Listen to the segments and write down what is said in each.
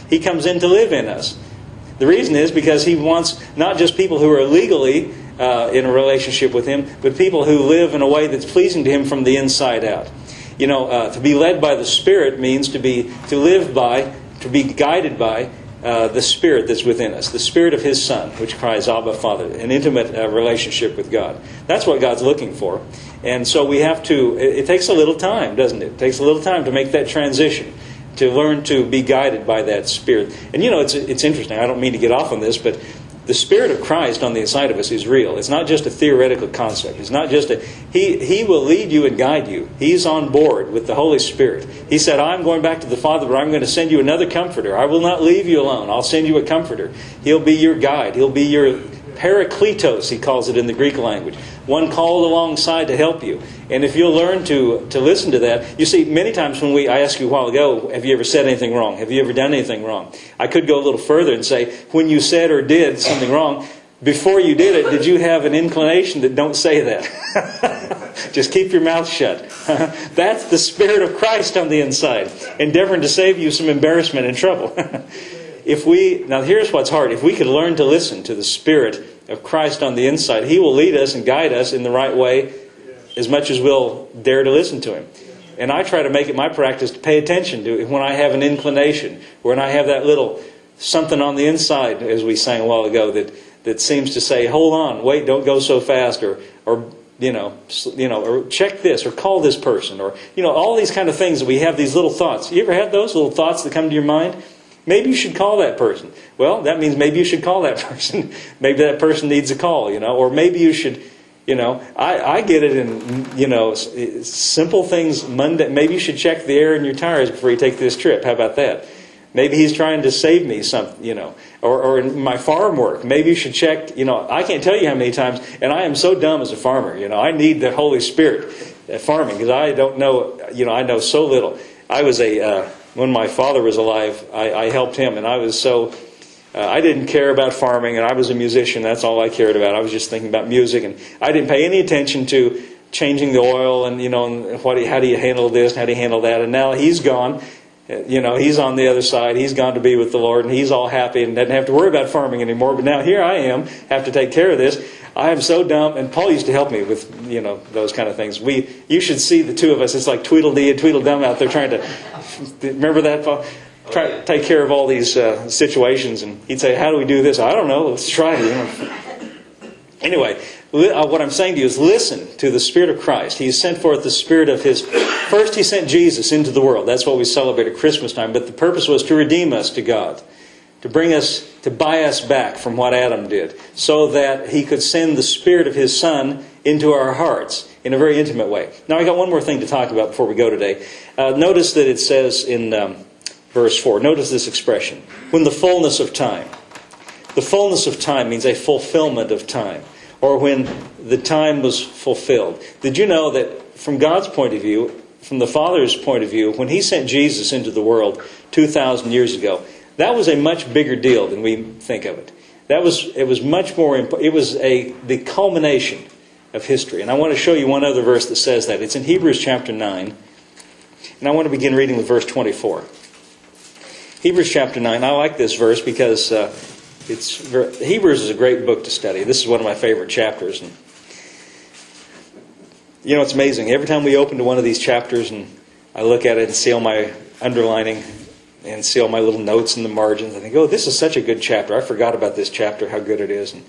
He comes in to live in us. The reason is because He wants not just people who are legally in a relationship with Him, but people who live in a way that's pleasing to Him from the inside out. To be led by the Spirit means to be guided by the Spirit that's within us, the Spirit of His Son, which cries, Abba, Father, an intimate relationship with God. That's what God's looking for. And so we have to, it takes a little time, doesn't it? It takes a little time to make that transition, to learn to be guided by that Spirit. And it's interesting, I don't mean to get off on this, but the Spirit of Christ on the inside of us is real. It's not just a theoretical concept. It's not just He will lead you and guide you. He's on board with the Holy Spirit. He said, I'm going back to the Father, but I'm going to send you another Comforter. I will not leave you alone. I'll send you a Comforter. He'll be your guide. He'll be your Parakletos, he calls it in the Greek language. One called alongside to help you. And if you'll learn to listen to that, you see, many times when I asked you a while ago, have you ever said anything wrong? Have you ever done anything wrong? I could go a little further and say, when you said or did something wrong, before you did it, did you have an inclination that don't say that? Just keep your mouth shut. That's the Spirit of Christ on the inside, endeavoring to save you some embarrassment and trouble. Now here's what's hard. If we could learn to listen to the Spirit of Christ on the inside, He will lead us and guide us in the right way as much as we'll dare to listen to Him. And I try to make it my practice to pay attention to it when I have an inclination, when I have that little something on the inside, as we sang a while ago, that seems to say, hold on, wait, don't go so fast, or check this, or call this person, or all these kind of things that we have, these little thoughts. You ever have those little thoughts that come to your mind? Maybe you should call that person. Well, that means maybe you should call that person. Maybe that person needs a call, or maybe you should, I get it in, simple things, Monday. Maybe you should check the air in your tires before you take this trip. How about that? Maybe He's trying to save me something, or in my farm work. Maybe you should check, I can't tell you how many times, and I am so dumb as a farmer, I need the Holy Spirit at farming, because I don't know, I know so little. I was when my father was alive, I helped him, and I was I didn't care about farming, and I was a musician. That's all I cared about. I was just thinking about music, and I didn't pay any attention to changing the oil and, and how do you handle this, how do you handle that. And now he's gone. He's on the other side. He's gone to be with the Lord, and he's all happy and doesn't have to worry about farming anymore. But now here I am, have to take care of this. I am so dumb. And Paul used to help me with, those kind of things. You should see the two of us. It's like Tweedledee and Tweedledum out there trying to, remember that, Paul? Try to take care of all these situations. And he'd say, how do we do this? I don't know. Let's try it. Anyway, what I'm saying to you is listen to the Spirit of Christ. He's sent forth the Spirit of His... First, He sent Jesus into the world. That's what we celebrate at Christmas time. But the purpose was to redeem us to God. To bring us, to buy us back from what Adam did. So that He could send the Spirit of His Son into our hearts in a very intimate way. Now, I got one more thing to talk about before we go today. Notice that it says in verse 4. Notice this expression. When the fullness of time. The fullness of time means a fulfillment of time. Or when the time was fulfilled. Did you know that from God's point of view, from the Father's point of view, when He sent Jesus into the world 2,000 years ago, that was a much bigger deal than we think of it. It was much more. It was the culmination of history. And I want to show you one other verse that says that. It's in Hebrews chapter 9. And I want to begin reading with verse 24. Hebrews chapter 9. I like this verse because Hebrews is a great book to study. This is one of my favorite chapters. And it's amazing. Every time we open to one of these chapters and I look at it and see all my underlining and see all my little notes in the margins, I think, oh, this is such a good chapter. I forgot about this chapter, how good it is. And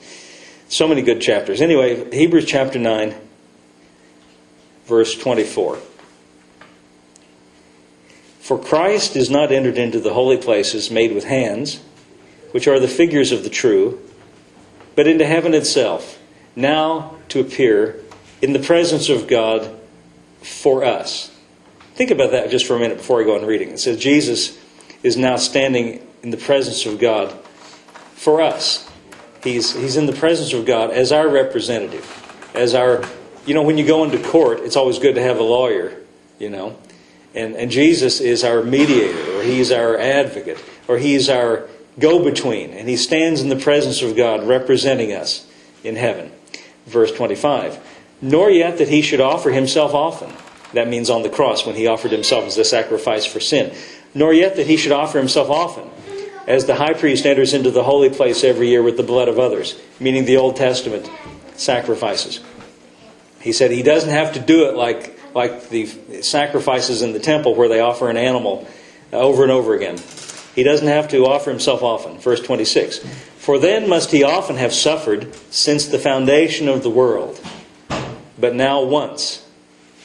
so many good chapters. Anyway, Hebrews chapter 9, verse 24. For Christ is not entered into the holy places made with hands, which are the figures of the true, but into heaven itself, now to appear in the presence of God for us. Think about that just for a minute before I go on reading. It says Jesus is now standing in the presence of God for us. He's in the presence of God as our representative. As our, when you go into court, it's always good to have a lawyer, And Jesus is our mediator, or He's our advocate, or He's our go-between. And He stands in the presence of God representing us in heaven. Verse 25. Nor yet that He should offer Himself often. That means on the cross when He offered Himself as a sacrifice for sin. Nor yet that He should offer Himself often, as the high priest enters into the holy place every year with the blood of others, meaning the Old Testament sacrifices. He said he doesn't have to do it like the sacrifices in the temple where they offer an animal over and over again. He doesn't have to offer himself often. Verse 26. For then must he often have suffered since the foundation of the world. But now once.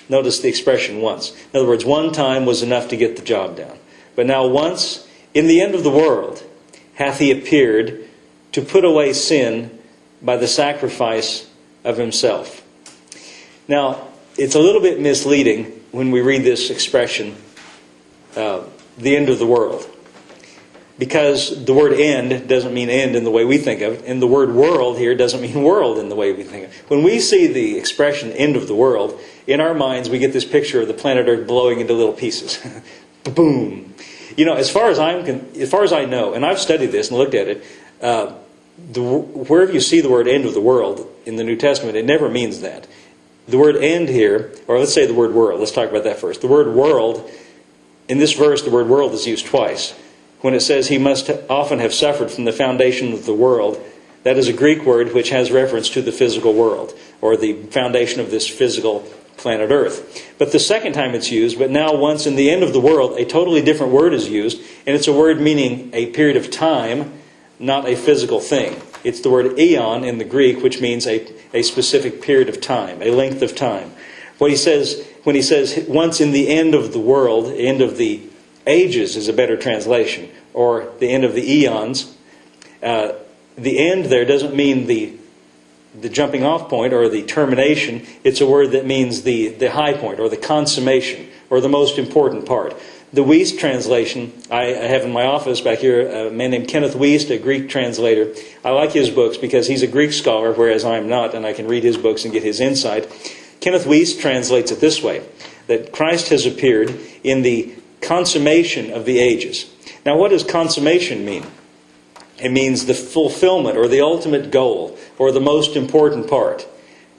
Notice the expression once. In other words, one time was enough to get the job done. But now once, in the end of the world, hath he appeared to put away sin by the sacrifice of himself. Now, it's a little bit misleading when we read this expression, the end of the world. Because the word end doesn't mean end in the way we think of it, and the word world here doesn't mean world in the way we think of it. When we see the expression end of the world, in our minds we get this picture of the planet Earth blowing into little pieces. Boom! You know, as far as I know, and I've studied this and looked at it, wherever you see the word end of the world in the New Testament, it never means that. The word end here, or let's say the word world, let's talk about that first. The word world, in this verse, the word world is used twice. When it says he must often have suffered from the foundation of the world, that is a Greek word which has reference to the physical world, or the foundation of this physical planet Earth. But the second time it's used, but now once in the end of the world, a totally different word is used, and it's a word meaning a period of time, not a physical thing. It's the word eon in the Greek, which means a specific period of time, a length of time. What he says, when he says once in the end of the world, end of the ages is a better translation, or the end of the eons. The end there doesn't mean the jumping off point or the termination. It's a word that means the high point or the consummation or the most important part. The Wuest translation, I have in my office back here a man named Kenneth Wuest, a Greek translator. I like his books because he's a Greek scholar, whereas I'm not, and I can read his books and get his insight. Kenneth Wuest translates it this way, that Christ has appeared in the consummation of the ages. Now, what does consummation mean? It means the fulfillment or the ultimate goal or the most important part.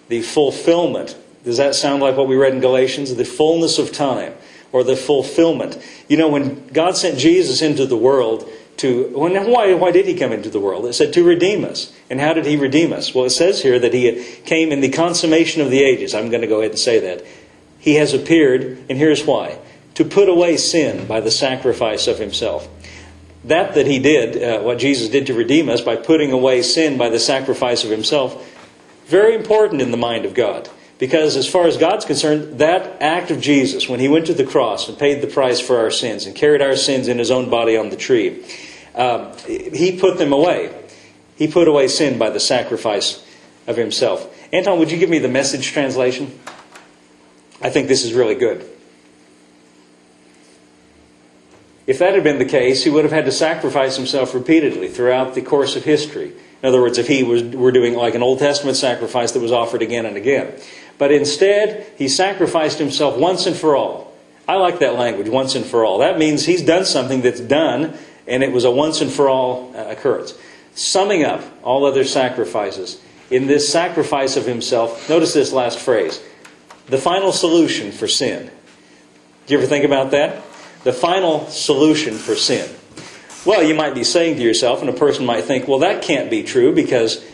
The fulfillment. Does that sound like what we read in Galatians? The fullness of time or the fulfillment. You know, when God sent Jesus into the world why did he come into the world? It said to redeem us. And how did he redeem us? Well, it says here that he came in the consummation of the ages. I'm going to go ahead and say that. He has appeared, and here's why. To put away sin by the sacrifice of himself. That he did, what Jesus did to redeem us by putting away sin by the sacrifice of himself, very important in the mind of God. Because as far as God's concerned, that act of Jesus, when he went to the cross and paid the price for our sins and carried our sins in his own body on the tree, he put them away. He put away sin by the sacrifice of himself. Anton, would you give me the Message translation? I think this is really good. If that had been the case, he would have had to sacrifice himself repeatedly throughout the course of history. In other words, if he were doing like an Old Testament sacrifice that was offered again and again. But instead, he sacrificed himself once and for all. I like that language, once and for all. That means he's done something that's done, and it was a once and for all occurrence. Summing up all other sacrifices, in this sacrifice of himself, notice this last phrase, the final solution for sin. Do you ever think about that? The final solution for sin. Well, you might be saying to yourself, and a person might think, well, that can't be true because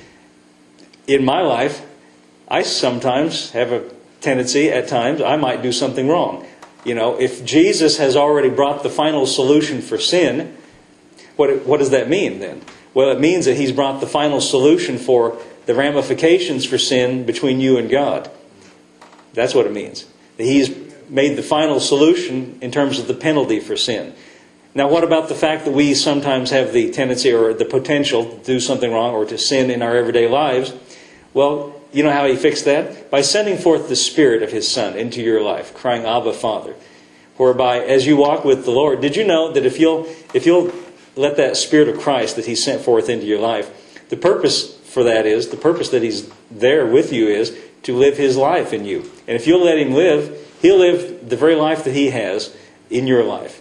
in my life, I sometimes have a tendency, at times, I might do something wrong. You know, if Jesus has already brought the final solution for sin, what does that mean then? Well, it means that he's brought the final solution for the ramifications for sin between you and God. That's what it means. That he's made the final solution in terms of the penalty for sin. Now, what about the fact that we sometimes have the tendency or the potential to do something wrong or to sin in our everyday lives? Well, you know how he fixed that? By sending forth the Spirit of his Son into your life, crying, Abba, Father. Whereby, as you walk with the Lord, did you know that if you'll let that Spirit of Christ that he sent forth into your life, the purpose for that is, the purpose that he's there with you is to live his life in you. And if you'll let him live, he'll live the very life that he has in your life.